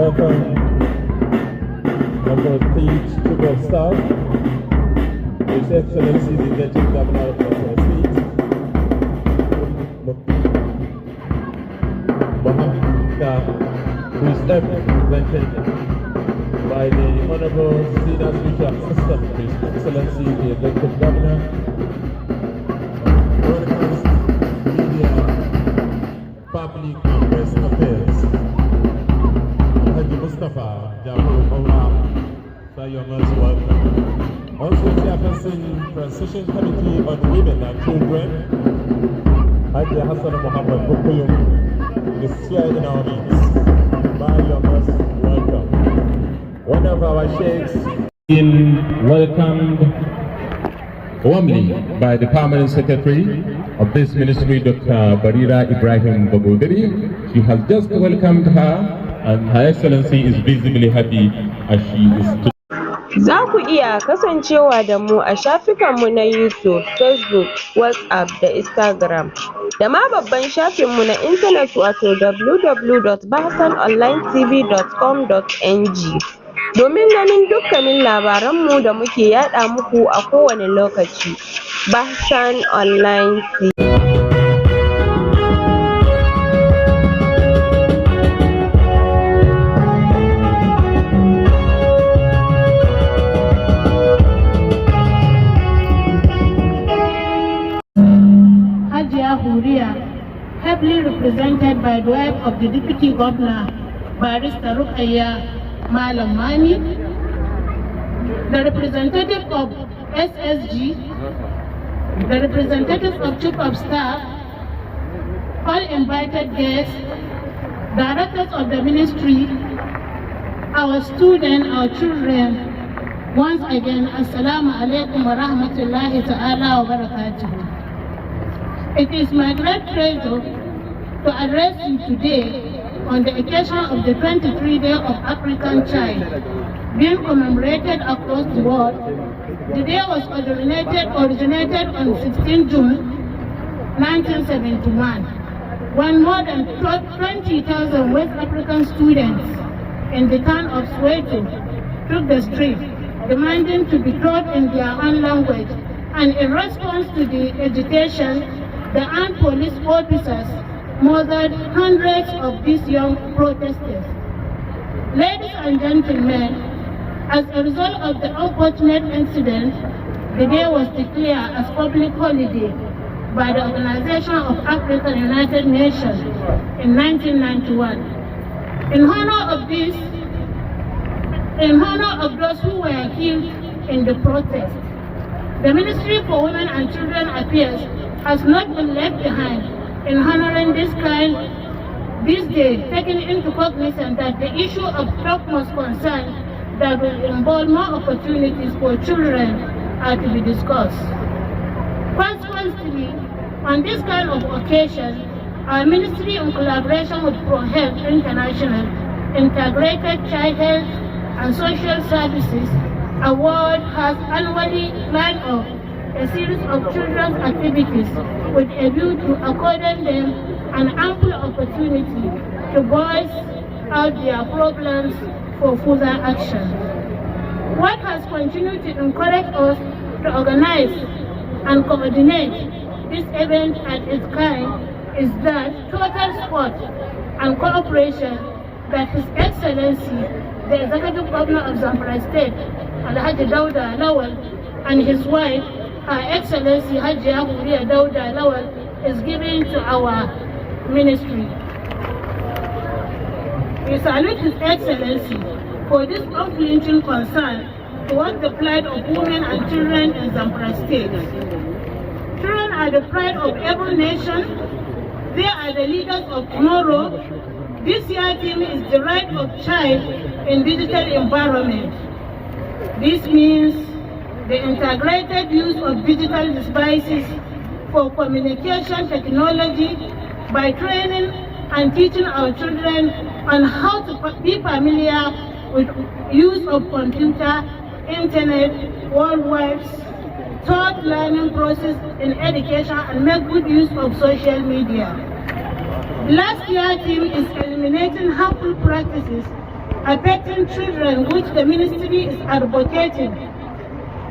welcome Member of Chief of Staff, His Excellency the Executive Governor of the State, who is represented by the Honorable Senior Special Assistant to His Excellency the Executive Governor, Broadcast, Media, Public and Press Affairs, Haji Mustafa Jabir Ola, so you're most welcome. Also, Chairperson Transition Committee on Women and Children, Haji Hassan Muhammad Bukuyum, is here in our midst. You're most welcome. One of our sheikhs been welcomed warmly by the Permanent Secretary of this ministry, Dr. Barira Bagobiri. She has just welcomed her, and Her Excellency is visibly happy as she is today. Za ku iya kasancewa da mu a shafukanmu na YouTube, Facebook, WhatsApp da Instagram, da ma babban shafinmu na intanet wato www.bahsanonlinetv.com.ng domin ganin dukkanin labaranmu da muke yaɗa muku a kowane lokaci. Bahsan Online TV. Heavily represented by the wife of the Deputy Governor, Barrister Rukaya Malamani, the representative of SSG, the representatives of Chief of Staff, all invited guests, directors of the ministry, our students, our children. Once again, Assalamu alaikum wa rahmatullahi ta'ala wa barakatuh. It is my great pleasure to address you today on the occasion of the 23rd Day of African Child being commemorated across the world. The day was originated on 16 June 1971 when more than 20,000 West African students in the town of Soweto took the street demanding to be taught in their own language, and in response to the agitation, the armed police officers murdered hundreds of these young protesters. Ladies and gentlemen, as a result of the unfortunate incident, the day was declared as public holiday by the Organization of African United Nations in 1991. In honor of those who were killed in the protest, the Ministry for Women and Children Affairs has not been left behind in honoring this day, taking into cognizance that the issue of topmost concern that will involve more opportunities for children are to be discussed. Consequently, on this kind of occasion, our ministry, in collaboration with ProHealth International, Integrated Child Health and Social Services Award, has annually lined up a series of children's activities with a view to according them an ample opportunity to voice out their problems for further action. What has continued to encourage us to organize and coordinate this event at its kind is that total support and cooperation that His Excellency, the Executive Governor of Zamfara State, Alhaji Dauda Lawal, and his wife, Her Excellency Haji Barira Dauda Lawal, is giving to our ministry. We salute His Excellency for this unflinching concern towards the plight of women and children in Zamfara State. Children are the pride of every nation. They are the leaders of tomorrow. This year's theme is the right of child in digital environment. This means the integrated use of digital devices for communication technology by training and teaching our children on how to be familiar with use of computer, internet, world wide, third learning process in education, and make good use of social media. Last year's theme is eliminating harmful practices affecting children, which the ministry is advocating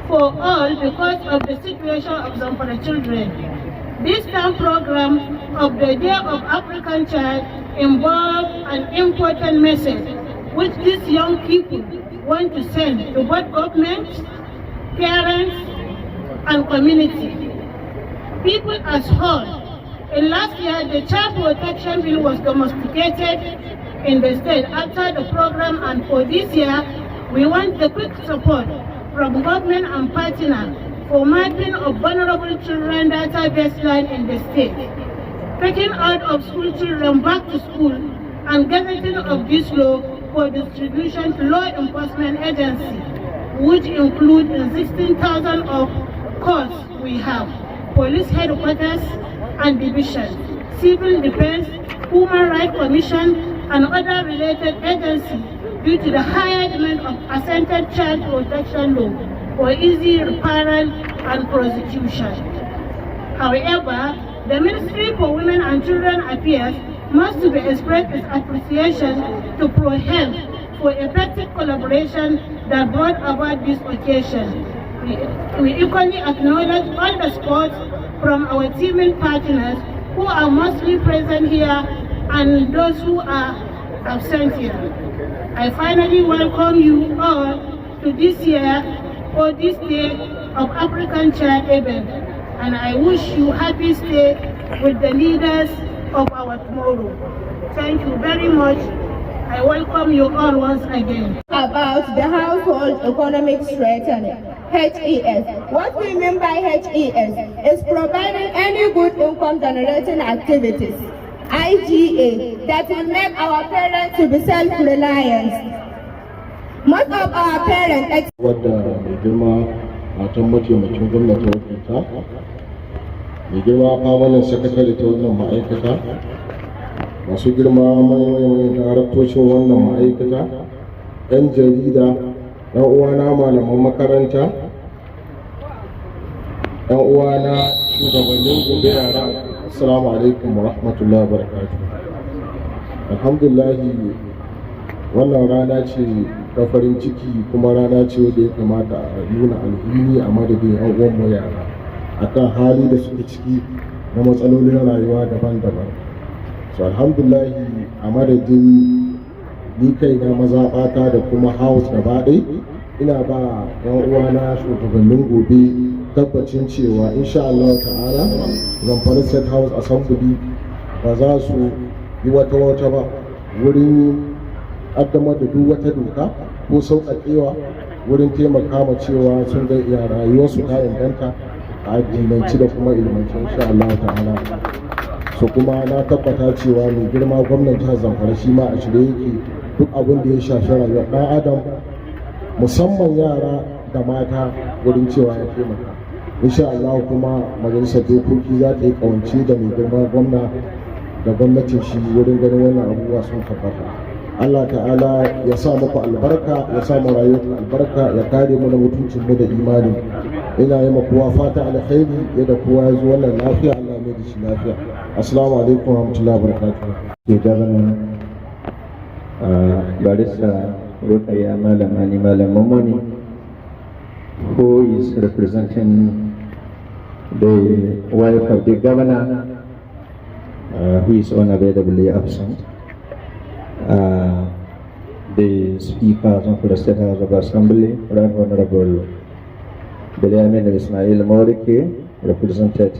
for all because of the situation of Zamfara children. This term program of the Day of African Child involves an important message which these young people want to send to both government, parents, and community. People as whole. In last year, the Child Protection Bill was domesticated in the state after the program, and for this year, we want the quick support from government and partners for mapping of vulnerable children database line in the state, taking out of school children back to school, and gazetting of this law for distribution to law enforcement agencies, which include 16,000 of courts we have, police headquarters and divisions, civil defense, human rights commission, and other related agencies due to the higher demand of assented child protection law for easy referral and prosecution. However, the Ministry for Women and Children Affairs must be express its appreciation to ProHealth for effective collaboration that brought about this occasion. We equally acknowledge all the support from our teaming partners who are mostly present here and those who are absent here. I finally welcome you all to this year or this Day of African Child event, and I wish you happy stay with the leaders of our tomorrow. Thank you very much. I welcome you all once again. About the Household Economic Strengthening, HES. What we mean by HES is providing any good income generating activities, IGA, that will make our parents to be self-reliant. Most of our parents wadda mai girma matan mataimakin gwamnati wakilta, mai girma famanin sakatare ta wannan ma'aikata, masu girma manyan daraktocin wannan ma'aikata, 'yan jarida, 'yan uwana malaman makaranta, 'yan uwana shugabannin gobe yara, assalamu alaikum wa rahmatullahi wa barakatuh. Alhamdulillahi, wannan rana ce ta farin ciki kuma rana ce wadda ya kamata a nuna alhini a madadin 'yan uwanmu yara akan hali da suke ciki na matsalolin rayuwa daban-daban. So alhamdulahi, a madadin ni kai na mazaɓata da kuma house gaba ɗai, ina ba 'yan uwana shugabannin gobe tabbacin cewa insha Allah ta'ala Zamfara State House Assembly ba za su yi wata ba wurin addamar da duk wata doka ko sauƙaƙewa wurin taimaka ma cewa sun ga rayuwarsu ta inganta a addinanci da kuma ilmanci insha Allah ta'ala. So kuma na tabbata cewa mai girma gwamnan jihar Zamfara shi ma a shirye yake duk abin da ya shafi rayuwar ɗan adam musamman yara da mata wurin cewa ya taimaka. Insha Allah kuma majalisar dokoki za ta yi ƙawance da mai girma gwamna da gwamnatin shi wurin ganin wannan abubuwa sun tabbata. Allah ta'ala ya sa muku albarka, ya sa mu rayuwar albarka, ya kare mu na mutuncin mu da imani. Ina yi kowa fata alkhairi yadda kowa ya zo wannan lafiya, Allah mai da shi lafiya. Assalamu alaikum wa rahmatullahi wa barakatuh. Ke Governor Barista Rukaya Malamani Malamamoni, who is representing the wife of the Governor, who is unavoidably absent. The Speaker of the State House of Assembly, Right Honorable Biliamin Ismail Moriki, represented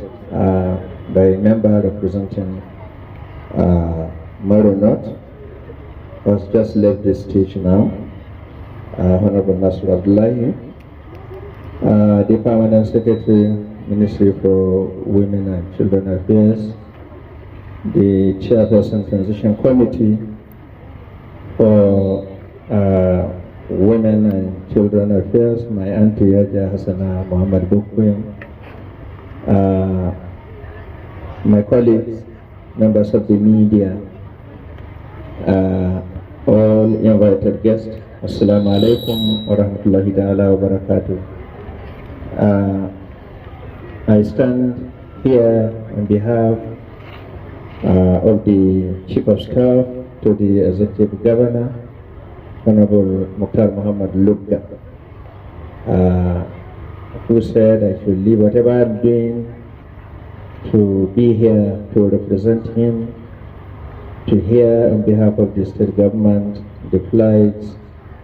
by a member representing Marunot, has just left the stage now. Honorable Nasir Abdullahi, the Permanent Secretary, Ministry for Women and Children Affairs, the Chairperson Transition Committee for Women and Children Affairs, my auntie Yaja Hassana Muhammad Bukwim, my colleagues, members of the media, all invited guests, Assalamu alaikum wa rahmatullahi ta'ala wa barakatuh. I stand here on behalf of the Chief of Staff to the Executive Governor, Honorable Mukhtar Muhammad Lubga, who said I should leave whatever I'm doing to be here to represent him, to hear on behalf of the state government the plight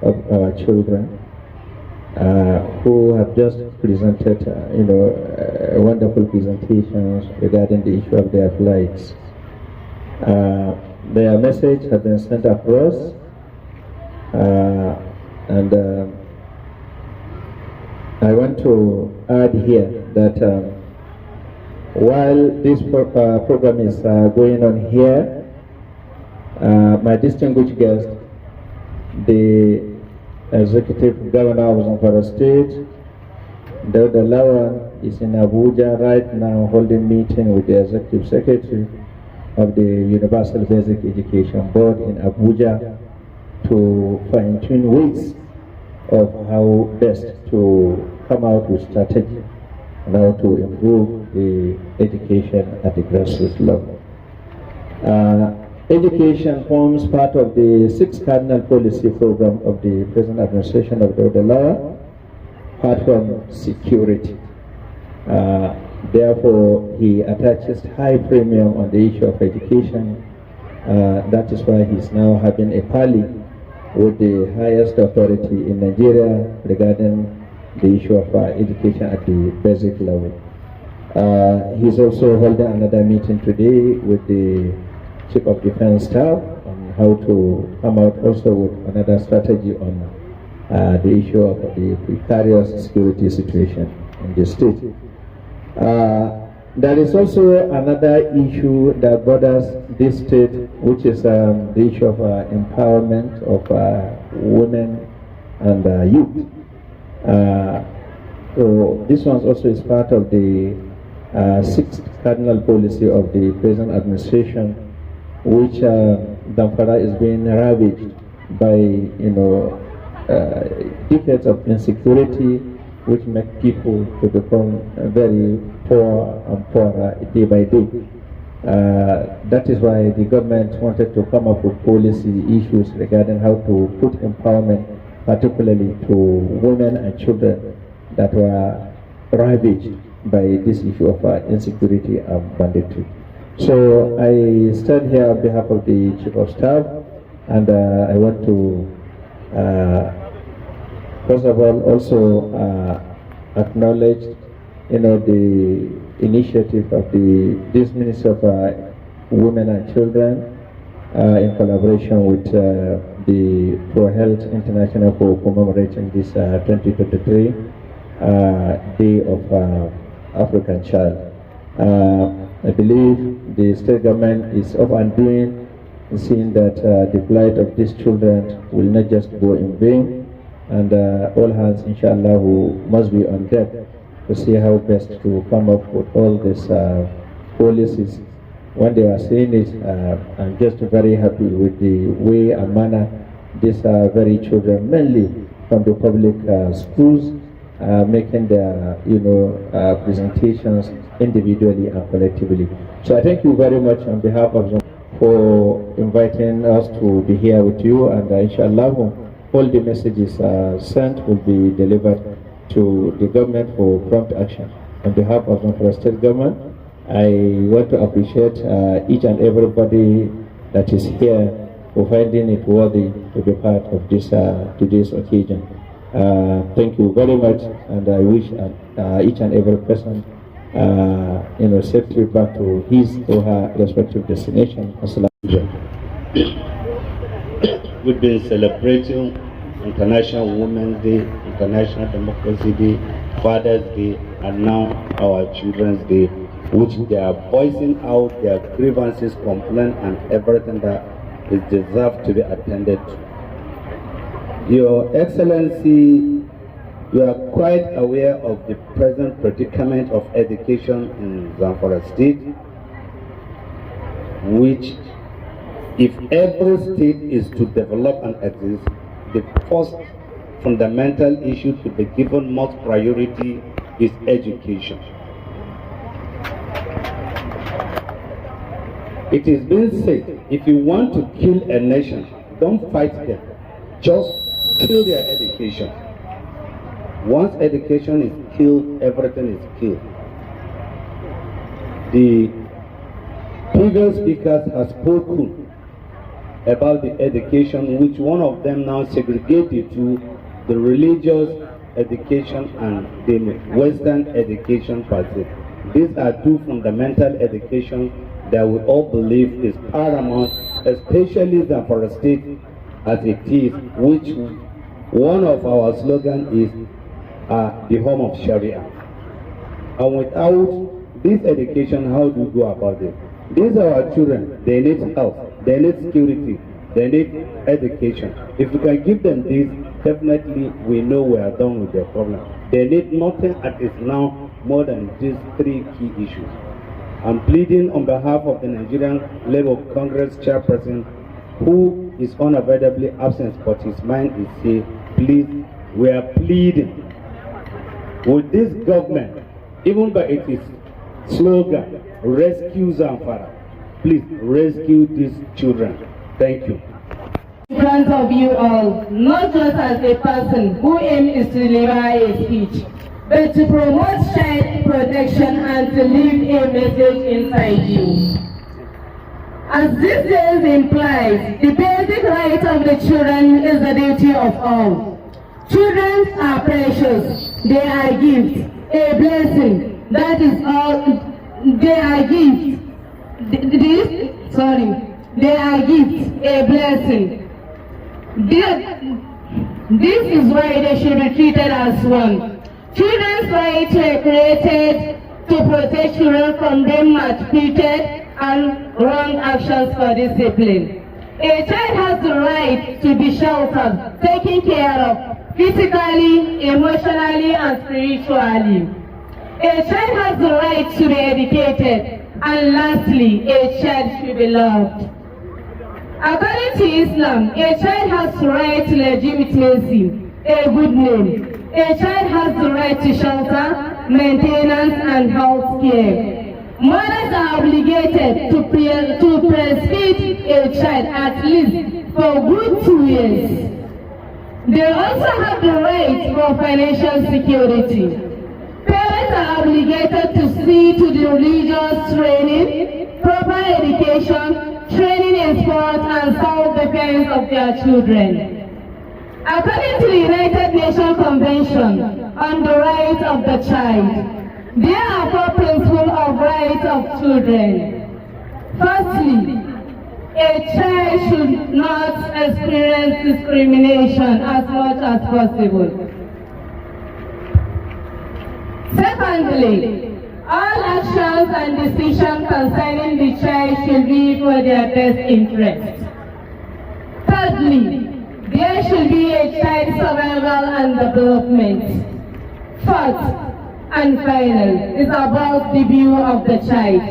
of our children who have just presented, wonderful presentations regarding the issue of their plights. Their message has been sent across, and I want to add here that while this program is going on here, my distinguished guest, the Executive Governor of Zamfara State, Dr. Lawan, is in Abuja right now holding meeting with the Executive Secretary of the Universal Basic Education Board in Abuja to fine-tune ways of how best to come out with strategy and how to improve the education at the grassroots level. Education forms part of the 6th Cardinal Policy Program of the present administration of Dr. Lawa, apart from security. Therefore, he attaches high premium on the issue of education. That is why he's now having a parley with the highest authority in Nigeria regarding the issue of education at the basic level. He's also holding another meeting today with the Chief of Defense Staff on how to come out also with another strategy on the issue of the precarious security situation in the state. There is also another issue that borders this state, which is the issue of empowerment of women and youth. So this one also is part of the 6th Cardinal Policy of the present administration, which Zamfara is being ravaged by, decades of insecurity, which make people to become very poor and poorer day by day. That is why the government wanted to come up with policy issues regarding how to put empowerment, particularly to women and children that were ravaged by this issue of insecurity and banditry. So I stand here on behalf of the Chief of Staff, and I want to first of all also acknowledge the initiative of this Ministry of Women and Children in collaboration with the Pro Health International for commemorating this 2023 Day of African Child. I believe the state government is up and doing, seeing that the plight of these children will not just go in vain, and all hands, inshallah, who must be on deck to see how best to come up with all these policies. When they are saying it, I'm just very happy with the way and manner these very children, mainly from the public schools, making their presentations individually and collectively. So I thank you very much on behalf of them for inviting us to be here with you, and inshallah all the messages sent will be delivered to the government for prompt action. On behalf of the state government, I want to appreciate each and everybody that is here for finding it worthy to be part of this today's occasion. Thank you very much, and I wish each and every person safe trip back to his or her respective destination. We've been celebrating International Women's Day, International Democracy Day, Father's Day, and now our Children's Day, which they are voicing out their grievances, complaints, and everything that is deserved to be attended to. Your Excellency, you are quite aware of the present predicament of education in Zamfara State, which, if every state is to develop and exist, the first fundamental issue to be given most priority is education. It is being said, if you want to kill a nation, don't fight them. just kill their education. Once education is killed, everything is killed. The previous speakers have spoken about the education, which one of them now segregated to the religious education and the Western education per se. These are two fundamental educations that we all believe is paramount, especially Zamfara State as it is, which one of our slogans is the home of Sharia. And without this education, how do we go about it? These are our children. They need health, they need security, they need education. If we can give them this, definitely we know we are done with their problem. They need nothing at is now more than these three key issues. I'm pleading on behalf of the Nigerian Labour Congress chairperson, who is unavoidably absent, but his mind is saying, please, we are pleading with this government, even by its slogan, rescue Zamfara. Please rescue these children. Thank you. In front of you all, not just as a person who aims to deliver a speech, but to promote child protection and to leave a message inside you. As this verse implies, the basic right of the children is the duty of all. Children are precious, they are gifts, a blessing, that is all. They are gifts. They are gifts, a blessing. This is why they should be treated as one. Children's rights were created to protect children from being maltreated and wrong actions for discipline. A child has the right to be sheltered, taken care of, physically, emotionally, and spiritually. A child has the right to be educated, and lastly, a child should be loved. According to Islam, a child has the right to legitimacy, a good name. A child has the right to shelter, maintenance, and health care. Mothers are obligated to breastfeed a child at least for good 2 years. They also have the right for financial security. Parents are obligated to see to the religious training, proper education, training in sports, and self-defense of their children. According to the United Nations Convention on the Rights of the Child, there are 4 principles of rights of children. Firstly, a child should not experience discrimination as much as possible. Secondly, all actions and decisions concerning the child should be for their best interest. Thirdly, there should be a child survival and development. Fourth and final is about the view of the child.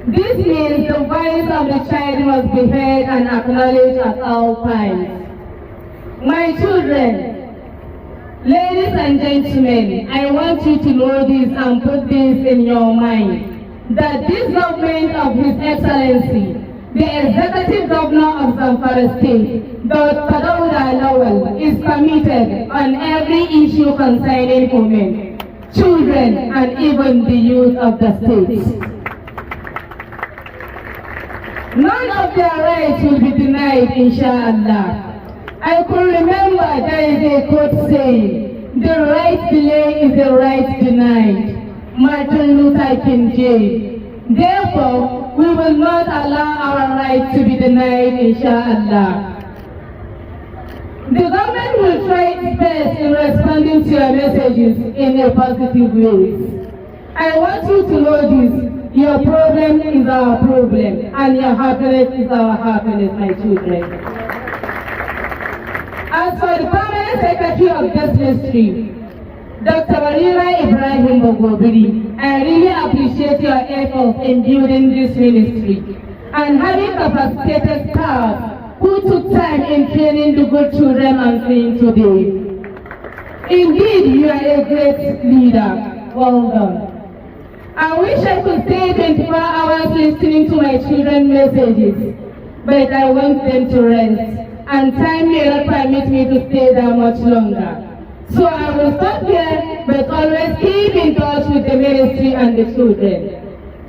This means the voice of the child must be heard and acknowledged at all times. My children, ladies and gentlemen, I want you to know this and put this in your mind, that this government of His Excellency, the Executive Governor of Zamfara State, Dr Barira Bagobiri, is committed on every issue concerning women, children, and even the youth of the state. None of their rights will be denied, inshallah. I could remember there is a quote saying, the right delayed is the right denied. Martin Luther King Jr. Therefore, we will not allow our rights to be denied, inshallah. The government will try its best in responding to your messages in a positive way. I want you to know this. Your problem is our problem, and your happiness is our happiness, my children. As for the permanent secretary of this ministry, Dr. Barira Bagobiri, I really appreciate your efforts in building this ministry and having capacitated staff who took time in training the good children I'm seeing today. Indeed, you are a great leader. Well done. I wish I could stay 24 hours listening to my children's messages, but I want them to rest. and time may not permit me to stay there much longer. So I will stop here, but always keep in touch with the ministry and the children.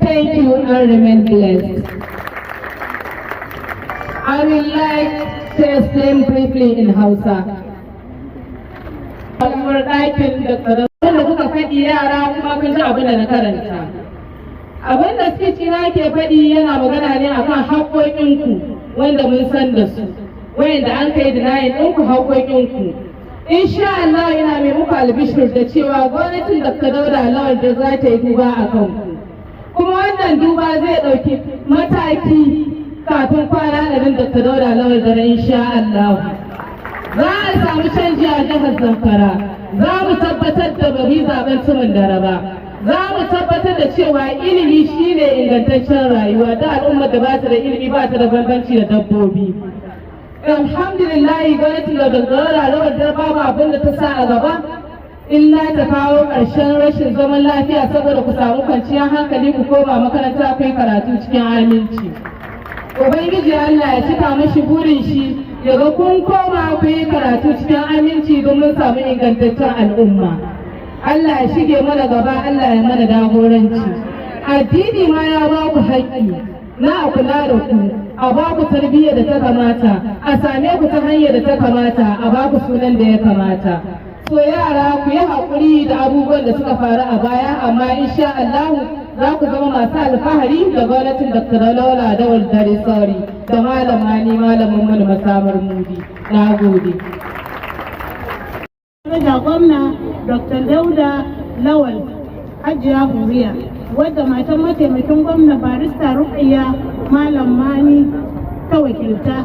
Thank you and remain blessed. I would like to explain briefly in Hausa. Kamar ɗakin da wanda kuka faɗi yara kuma kun ji abin da na karanta. Abin da speech ina ke faɗi yana magana ne akan haƙoƙinku wanda mun san da su, wanda an kai denying ɗinku haƙoƙinku. Insha Allah ina mai muku albishir da cewa gwamnatin Dr. Dauda Lawal da za ta yi duba a kanku. Kuma wannan duba zai ɗauki mataki kafin kwana ɗarin Dr. Dauda Lawal da insha Allah. Za a samu canji a jihar Zamfara. Za mu tabbatar da ba mu zaben tumin dare ba. Za mu tabbatar da cewa ilimi shine ingantaccen rayuwa da al'ummar da ba ta da ilimi ba ta da bambanci da dabbobi. Alhamdulillah gwamnatin da dangara rawar da babu abin da ta sa a gaba illa ta kawo ƙarshen rashin zaman lafiya saboda ku samu kwanciyar hankali ku koma makaranta kai karatu cikin aminci. Ubangiji Allah ya cika mashi burin shi ya ga kun koma ku yi karatu cikin aminci don mun samu ingantaccen al'umma. Allah ya shige mana gaba, Allah ya mana jagoranci. Addini ma ya ba ku haƙƙi na a kula da ku, a ba ku tarbiyyar da ta kamata, a same ku ta hanyar da ta kamata, a ba ku sunan da ya kamata. So yara ku yi haƙuri da abubuwan da suka faru a baya, amma insha Allah za ku zama masu alfahari da gwamnatin Dr. Lawal Dawal Dare Sauri da malama ni malamin mu masamar mudi. Na gode. Da gwamna Dr. Dauda Lawal Hajiya Buriya, wadda matan mataimakin gwamna barista Ruqayya Malam Mani ta wakilta.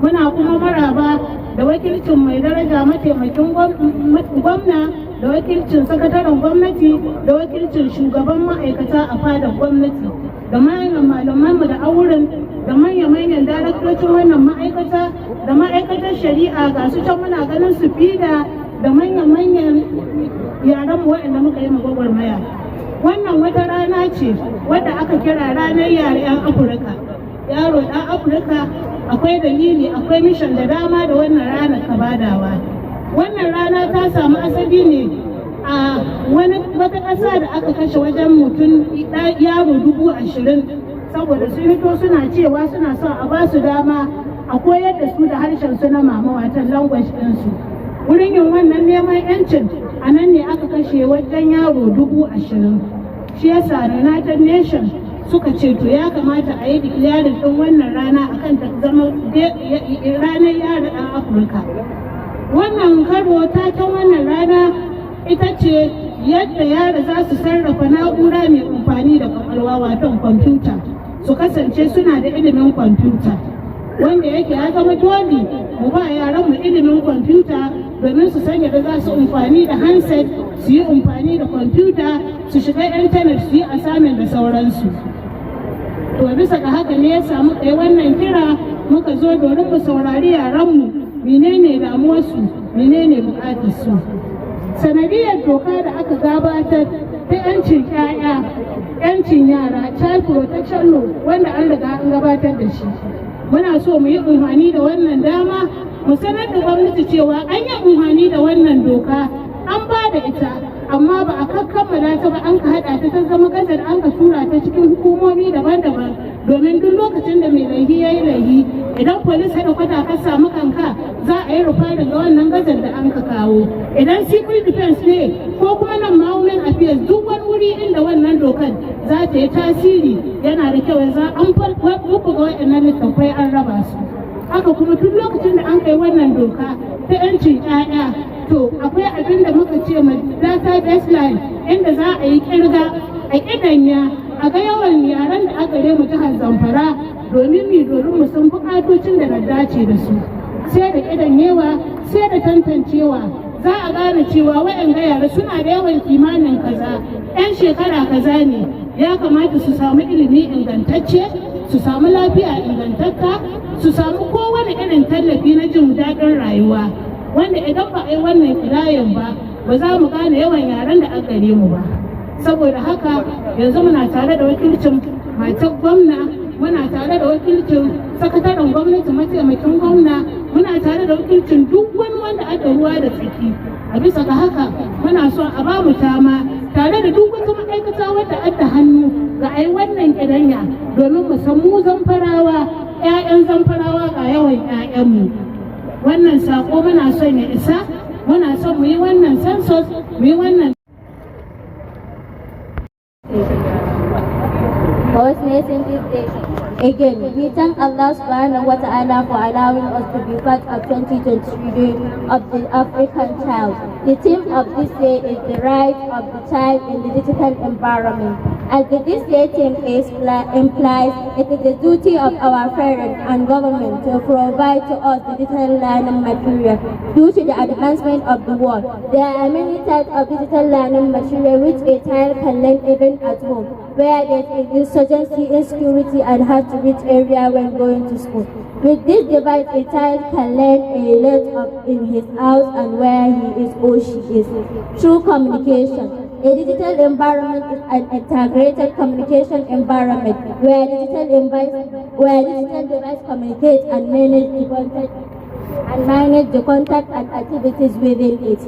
Muna kuma maraba da wakilcin mai daraja mataimakin gwamna, da wakilcin sakataren gwamnati, da wakilcin shugaban ma'aikata a fadar gwamnati, da manyan malamanmu da auren, da manya-manyan daraktocin wannan ma'aikata, da ma'aikatar shari'a ga su can muna ganin su fida da manyan yaranmu waɗanda muka yi magwagwarmaya. Wannan wata rana ce wadda aka kira ranar yare 'yan Afirka. Yaro ɗan Afirka akwai dalili, akwai mishan da dama da wannan rana ka badawa. Wannan rana ta samu asali ne a wata ƙasa da aka kashe wajen mutum yaro 20,000 saboda sun hito suna cewa suna son a ba su dama a koyar da su da harshen su na mama watan language ɗinsu. Wurin yin wannan neman 'yancin a nan ne aka kashe wajen yaro 20,000. Shi yasa United Nations suka ce to ya kamata a yi declaring ɗin wannan rana akan ta zama ranar yara ɗan Afirka. Wannan karo taken wannan rana ita ce yadda yara za su sarrafa na'ura mai amfani da kwakwalwa wato kwamfuta, su kasance suna da ilimin kwamfuta, wanda yake ya zama dole mu ba yaran mu ilimin kwamfuta domin su sanya da za su amfani da handset, su yi amfani da kwamfuta, su shiga intanet, su yi assignment da sauransu. To bisa ga haka ne ya samu kai wannan kira muka zo domin mu saurari yaranmu menene damuwarsu, menene bukatarsu. Sanadiyar doka da aka gabatar ta 'yancin 'ya'ya, 'yancin yara, child protection law, wanda an riga an gabatar da shi. Muna so mu yi umarni da wannan dama mu sanar da gwamnati cewa an yi umarni da wannan doka, an ba da ita, amma ba a kammala ta ba, an ka haɗa ta zama gazar, an ka tura ta cikin hukumomi daban-daban domin duk lokacin da mai laihi ya yi laihi, idan polis haɗa kwata ka samu kanka za a yi rufa daga wannan gazar da an ka kawo. Idan civil defense ne ko kuma nan ma'aunin affairs, duk wani wuri inda wannan dokar za ta yi tasiri yana da kyau za an muku ga waɗannan littattafai an raba su. Haka kuma duk lokacin da an kai wannan doka ta 'yancin 'ya'ya, to akwai abin da muka ce ma data baseline, inda za a yi kirga a kidanya a ga yawan yaran da aka mu jihar Zamfara domin mu san bukatocin da na dace da su. Sai da kidanyewa, sai da tantancewa za a gane cewa waɗanda yara suna da yawan kimanin kaza, 'yan shekara kaza ne, ya kamata su samu ilimi ingantacce, su samu lafiya ingantatta, su samu kowane irin tallafi na jin daɗin rayuwa, wanda idan ba a yi wannan kirayen ba ba za mu gane yawan yaran da aka mu ba. Saboda haka yanzu muna tare da wakilcin matar gwamna muna tare da wakilcin sakataren gwamnati mataimakin gwamna, muna tare da wakilcin duk wani wanda aka ruwa da tsaki. A bisa ga haka muna so a ba mu tama tare da duk wata ma'aikata wadda adda hannu ga ai wannan kidanya domin mu san mu zamfarawa, 'ya'yan zamfarawa ga yawan 'ya'yanmu. Wannan sako muna son ya isa, muna son mu yi wannan census, mu yi wannan Again, we thank Allah subhanahu wa ta'ala for allowing us to be part of 2023 Day of the African Child. The theme of this day is the right of the child in the digital environment. As the this day theme implies, it is the duty of our parents and government to provide to us digital learning material due to the advancement of the world. There are many types of digital learning material which a child can learn even at home, where there is insurgency, insecurity, and hard to reach area when going to school. With this device, a child can learn a lot of in his house and where he is or she is. Through communication. A digital environment is an integrated communication environment where digital device communicate and manage the contact and activities within it.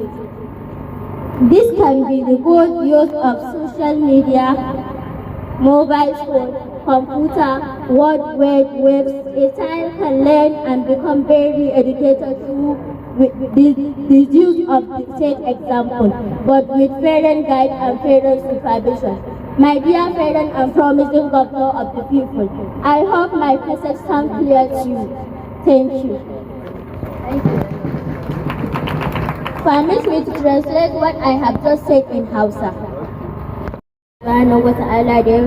This can be the good use of social media, mobile phone, computer, web. A child can learn and become very educated through the use of the said example, but with parent guide and parent supervision. My dear parent and promising governor of the people, I hope my message sounds clear to you. Thank you. Permit me to translate what I have just said in Hausa. Subhanahu wa ta'ala da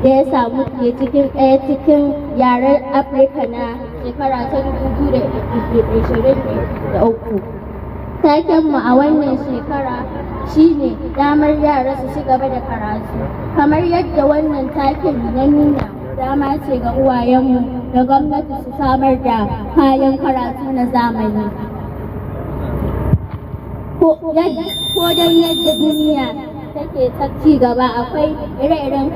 ya samu ke cikin ɗaya cikin yaren Afirka na shekara ta 2023. Takenmu a wannan shekara shine damar yara su ci gaba da karatu. Kamar yadda wannan taken ya nuna, dama ce ga uwayenmu da gwamnati su samar da kayan karatu na zamani. Ko don yadda duniya take ta ci gaba, akwai ire-iren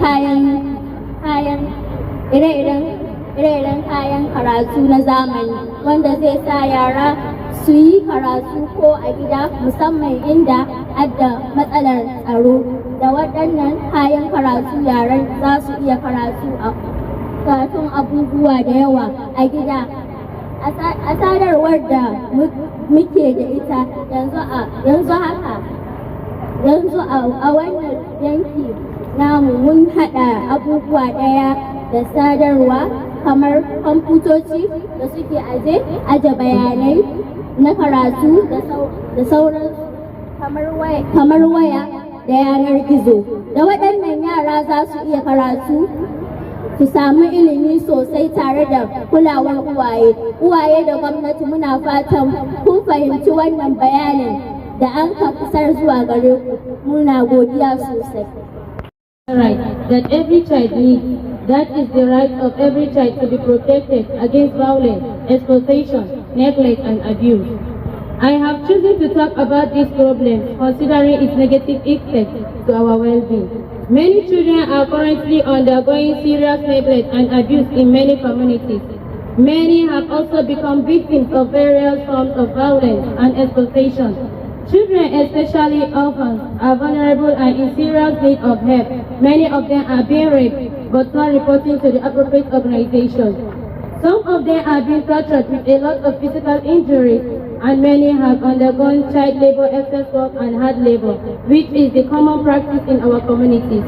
kayan karatu na zamani wanda zai sa yara su yi karatu ko a gida, musamman inda adda matsalar tsaro. Da waɗannan kayan karatu yaran za su iya karatun abubuwa da yawa a gida. A sadarwar da muke da ita yanzu a wannan yanki namu mun haɗa abubuwa ɗaya da sadarwa kamar kwamfutoci da suke aje bayanai na karatu da sauran kamar waya da yanar gizo. Da waɗannan yara za su iya karatu su samu ilimi sosai tare da kulawar uwaye da gwamnati. Muna fatan kun fahimci wannan bayanin da an isar zuwa gare ku. Muna godiya sosai. Right that every child needs. That is the right of every child to be protected against violence, exploitation, neglect, and abuse. I have chosen to talk about this problem considering its negative effects to our well-being. Many children are currently undergoing serious neglect and abuse in many communities. Many have also become victims of various forms of violence and exploitation. Children, especially orphans, are vulnerable and in serious need of help. Many of them are being raped but not reporting to the appropriate organizations. Some of them are being tortured with a lot of physical injuries, and many have undergone child labor, excess work, and hard labor, which is the common practice in our communities.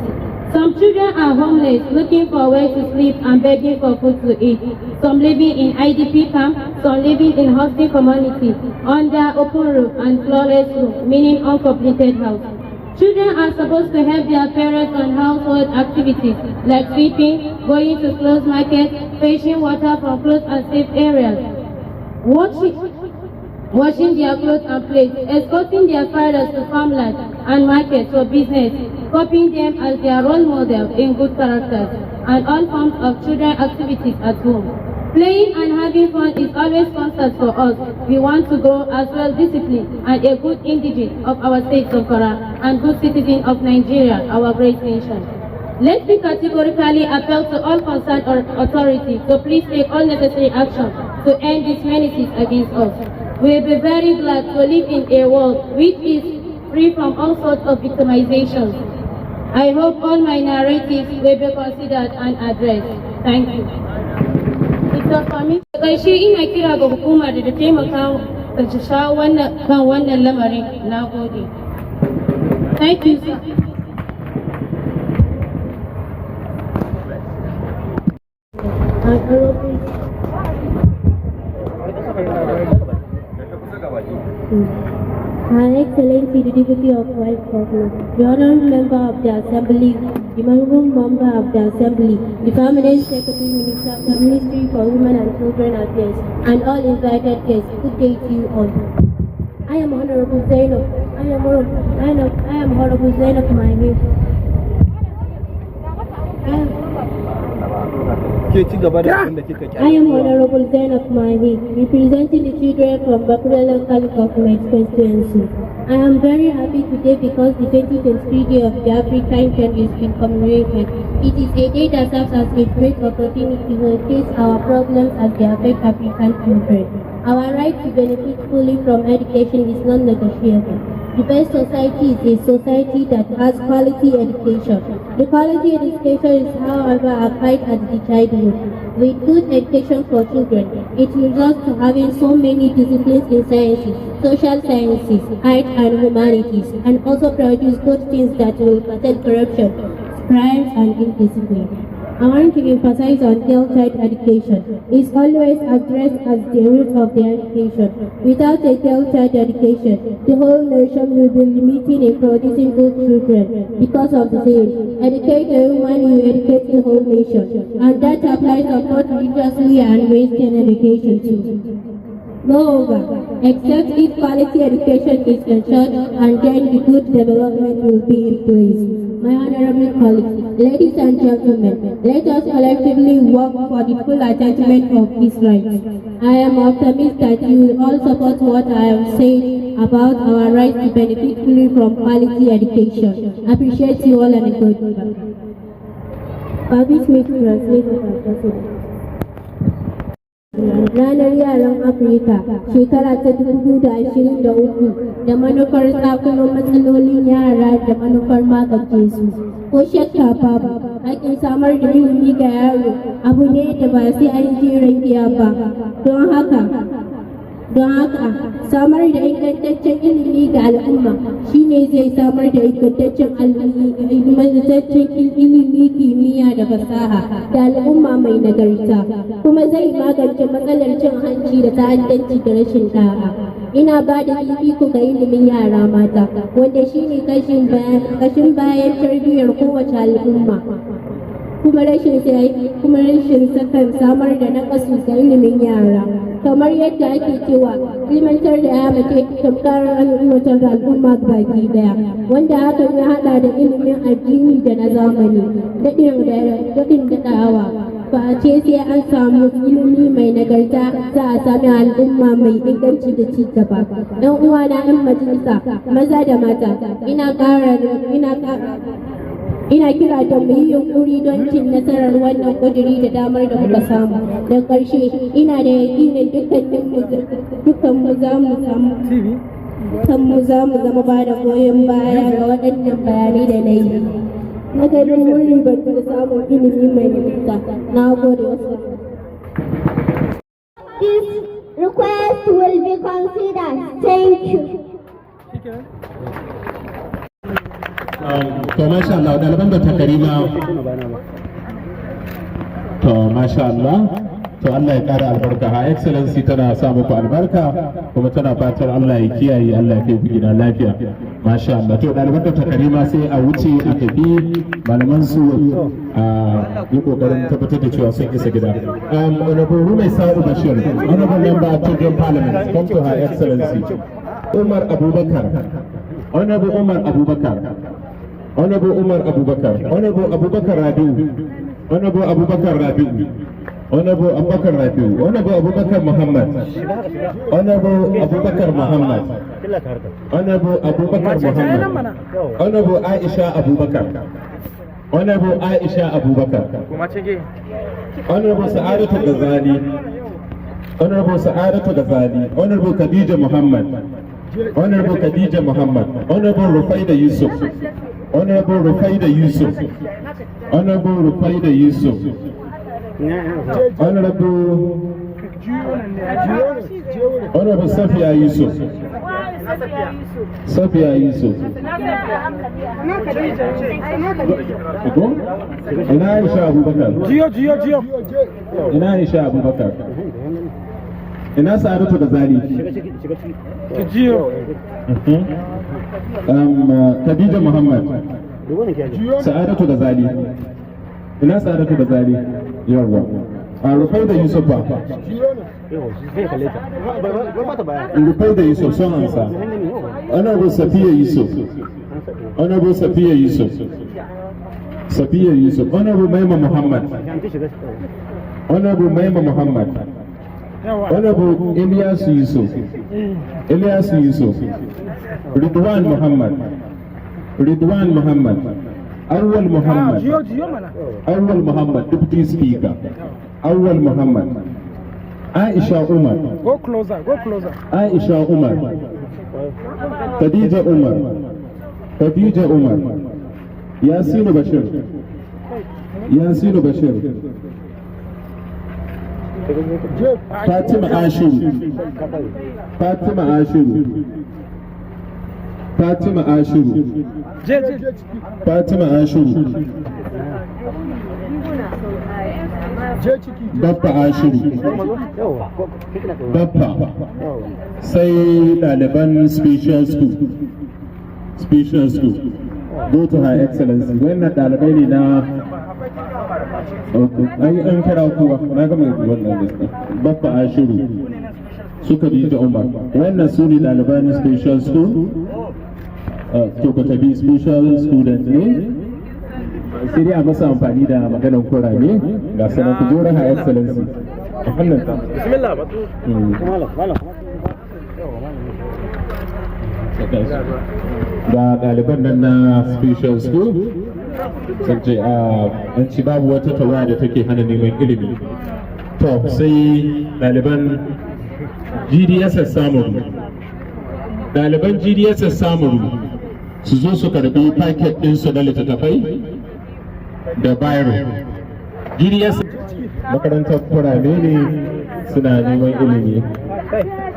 Some children are homeless, looking for where to sleep and begging for food to eat. Some living in IDP camps, some living in hostel communities, under open roof and floorless roof, meaning uncompleted house. Children are supposed to help their parents on household activities like sweeping, going to clothes market, fetching water from clothes and safe areas, washing their clothes and plates, escorting their fathers to farmland and markets for business, copying them as their role models in good characters, and all forms of children activities at home. Playing and having fun is always constant for us. We want to grow as well disciplined and a good indigene of our state Zamfara and good citizen of Nigeria, our great nation. Let me categorically appeal to all concerned authorities to please take all necessary action to end these menaces against us. We will be very glad to live in a world which is free from all sorts of victimizations. I hope all my narratives will be considered and addressed. Thank you. Ƙarshe ina kira ga hukuma da ta taimaka ta shawo kan wannan lamarin. Na gode. Thank you, sir. Her Excellency the Deputy of Vice Governor, the Honorable Member of the Assembly, the Honorable Member of the Assembly, the Permanent Secretary Minister of the Ministry for Women and Children Affairs, and all invited guests, good day to you all. I am Honorable Zainab. I am Honorable Zainab Mahi. I am Honorable Zainab Mahi, representing the children from Bakura Local Government Constituency. I am very happy today because the 2023 Day of the African Child is being commemorated. It is a day that serves as a great opportunity to face our problems as they affect African children. Our right to benefit fully from education is non-negotiable. The best society is a society that has quality education. The quality education is, however, applied at the childhood. With good education for children, it results to having so many disciplines in sciences, social sciences, art and humanities, and also produce good things that will prevent corruption, crimes and indiscipline. I want to emphasize on girl child education. It's always addressed as the root of the education. Without a girl child education, the whole nation will be limiting in producing good children. Because of the saying, educate a woman, you educate the whole nation. And that applies on both religiously and Western education too. Moreover, except if quality education is ensured, and then the good development will be in place. My honorable colleagues, ladies and gentlemen, let us collectively work for the full attainment of these rights. I am optimistic that you will all support what I have said about our right to benefit fully from quality education. I appreciate you all and a good day. Public meeting translated by President. Ranar Yaran Afirka shekara ta 2023 da manufar tsakunan matsalolin yara da manufar magance su. Ko shakka babu, haƙƙin samar da ilimi ga yaro abu ne da ba sai an jiran giya ba. Don haka samar da ingantaccen ilimi ga al'umma shine zai samar da ingantaccen ilimi, kimiyya da fasaha da al'umma mai nagarta, kuma zai magance matsalar cin hanci da ta'addanci da rashin da'a. Ina ba da fifiko ga ilimin yara mata wanda shine kashin bayan tarbiyyar kowace al'umma. kuma rashin sakan samar da naƙasu ga ilimin yara. Kamar yadda ake cewa ilmantar da ya mace tamkar ilmantar da al'umma baki daya, wanda hakan ya hada da ilimin addini da na zamani. Daɗin daɗawa ba a ce sai an samu ilimi mai nagarta za a sami al'umma mai inganci da ci gaba. Ɗan uwana 'yan majalisa maza da mata, ina kira da mu yi yunkuri don cin nasarar wannan ƙuduri da damar da muka samu. Da ƙarshe ina da yaƙinin dukkan mu za mu zama ba da goyon baya ga waɗannan bayanai da na yi. Na ganin mun ribantu da samun ilimi mai nagarta. Na gode wasu. This request will be considered. Thank you. To masha Allah, ɗaliban da takarima. To masha Allah, to Allah ya ƙara albarka. Ha excellency tana sa muku albarka kuma tana fatar Allah ya kiyaye, Allah ya kai ku gida lafiya. Masha Allah. To ɗaliban da takarima sai a wuce a tafi malaman su yi kokarin tabbatar da cewa sun isa gida. Honorable Rumai Sa'u Bashir, Honorable Member of Children Parliament, come to Her Excellency. Umar Abubakar, Honorable Umar Abubakar. Honorable Umar Abubakar, Honorable Abubakar Rabiu, Honorable Abubakar Rabiu, Honorable Abubakar Rabiu, Honorable Abubakar Muhammad, Honorable Abubakar Muhammad, Honorable Abubakar Muhammad, Honorable Aisha Abubakar, Honorable Aisha Abubakar. Honorable Sa'adatu Ghazali. Honorable Sa'adatu Ghazali. Honorable Khadija Muhammad. Honorable Khadija Muhammad. Honorable Rufaida Yusuf. Honorable Rufaida Yusuf. Honorable Rufaida Yusuf. Honorable Safia Yusuf. Safia Yusuf. Ina Aisha Abubakar. Jiyo. Ina Aisha Abubakar. Ina Sa'adatu Ghazali. Jiyo. Khadija Muhammad. Sa'adatu Ghazali. Ina Sa'adatu Ghazali. Yawwa. Rufaida Yusuf ba. Rufaida Yusuf sun ansa. Honorable Safiya Yusuf. Honorable Safiya Yusuf. Safiya Yusuf. Honorable Maima Muhammad. Honorable Maima Muhammad. Honorable Ilyas Yusuf. Ilyas Yusuf. Ridwan Muhammad. Ridwan Muhammad. Awwal Muhammad. Awwal Muhammad, Deputy Speaker. Awwal Muhammad. Aisha Umar. Go closer. Aisha Umar. Khadija Umar. Khadija Umar. Yasinu Bashir. Yasinu Bashir. Fatima Ashiru. Fatima Ashiru. Fatima Ashiru. Fatima Ashiru. Bappa Ashiru. Bappa. Sai ɗaliban special school. Special school. Go to Her Excellency. Wannan ɗalibai ne na an kira kuwa na gama wannan lista. Bappa Ashiru. Suka bi ta Umar. Wannan su ne ɗaliban special school. To ka tabi special student ne. Sai dai a masa amfani da maganar kurame ga sanar ku jora Her Excellency a hannun ta. Bismillah ba ga ɗaliban nan na special school sun ce an ci babu wata tawaya da take hana neman ilimi. To sai ɗaliban GDSS Samuru. Ɗaliban GDSS Samuru su zo su karbi paket ɗinsu na littattafai da Bayero. GDS makarantar kurame ne suna neman ilimi.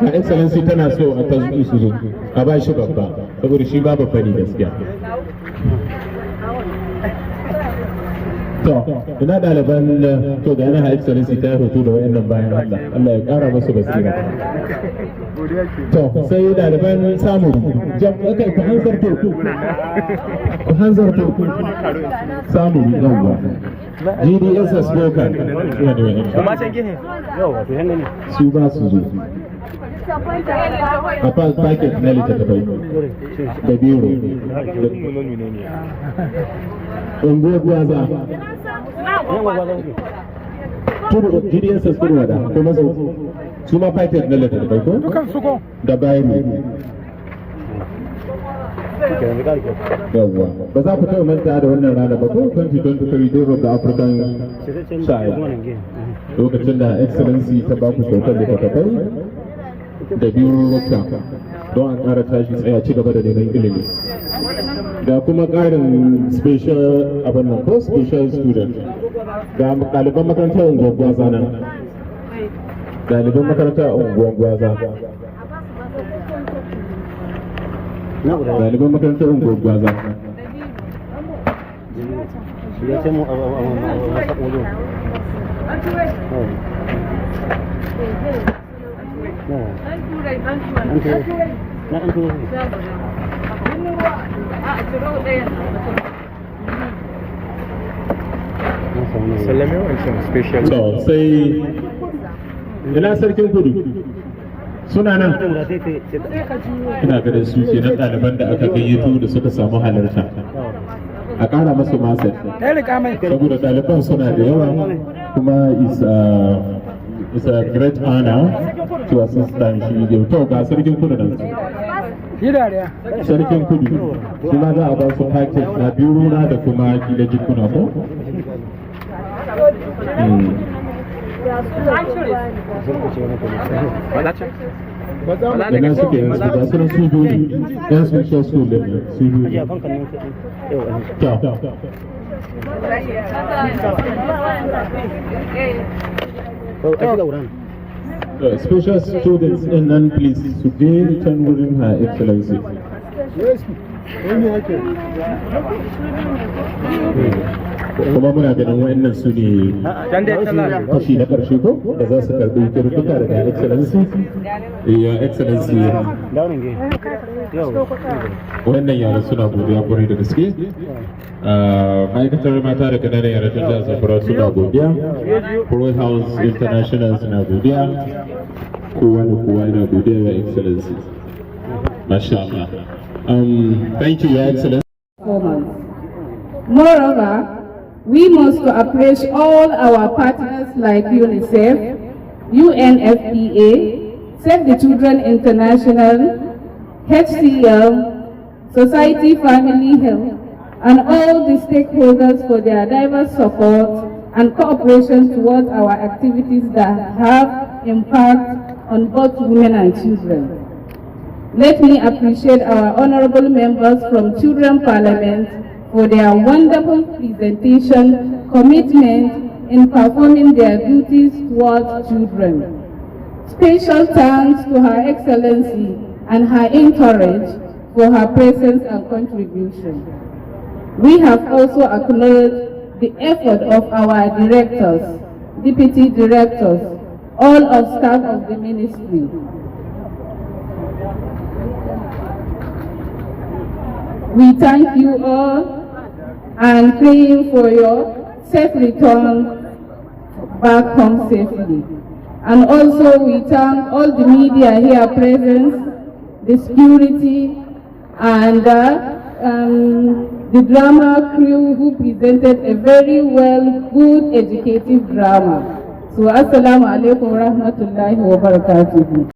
Her Excellency tana so a tasbi su zo a ba shi babba saboda shi ba babba ne gaskiya. To ina ɗaliban to ga yana Her Excellency ta hoto da wayannan bayan Allah. Allah ya ƙara musu basira. To sai ɗaliban samu kai ku hanzarto samu yawwa GDSS Spoken su ba su zo a paket na littattafai da biro unguwar gwaza GDSS Turwada kuma su ma paket na littattafai ko da bayan yawwa ba za ku taɓa manta da wannan rana ba ko 2023 Day of the African Child lokacin da Excellency ta ba ku kyautar littattafai da birurruka don a ƙara tashi tsaya ci gaba da neman ilimi ga kuma ƙarin special abin nan ko special student ga ɗaliban makarantar unguwar gwaza nan ɗaliban makarantar unguwar gwaza ɗaliban makarantar unguwar gwaza So sai ina sarkin kudu suna nan ina ganin su ke nan ɗaliban da aka gayyato da suka samu halarta a ƙara masu masar saboda ɗaliban suna da yawa kuma is a great honor to assist them shi to ga sarkin kudu nan sarkin kudu shi ma za a ba su paket na biyu runa da kuma kila jikuna ko? Yana suke yin su ga sunan su biyu ne yan special school da su biyu ne. Special students and then please to be return within Her Excellency. Kuma muna ganin wa'annan su ne kashi na ƙarshe ko da za su karɓi kirkuka daga Excellency. Your Excellency. Wannan yara suna godiya kwarai da gaske. Ma'aikatar mata da kananan yara ta jihar Zamfara suna godiya. Pro House International suna godiya. Kowa da kowa yana godiya wa Excellency. Masha Allah. Thank you, Your Excellency. Moreover, we must appraise all our partners like UNICEF, UNFPA, Save the Children International, HCL, Society Family Health, and all the stakeholders for their diverse support and cooperation towards our activities that have impact on both women and children. Let me appreciate our honorable members from Children Parliament for their wonderful presentation, commitment in performing their duties towards children. Special thanks to Her Excellency and her entourage for her presence and contribution. We have also acknowledged the effort of our directors, deputy directors, all of staff of the ministry. We thank you all and praying for your safe return back home safely. And also we thank all the media here present, the security, and the drama crew who presented a very good educative drama. So assalamu alaikum wa rahmatullahi wa barakatuhu.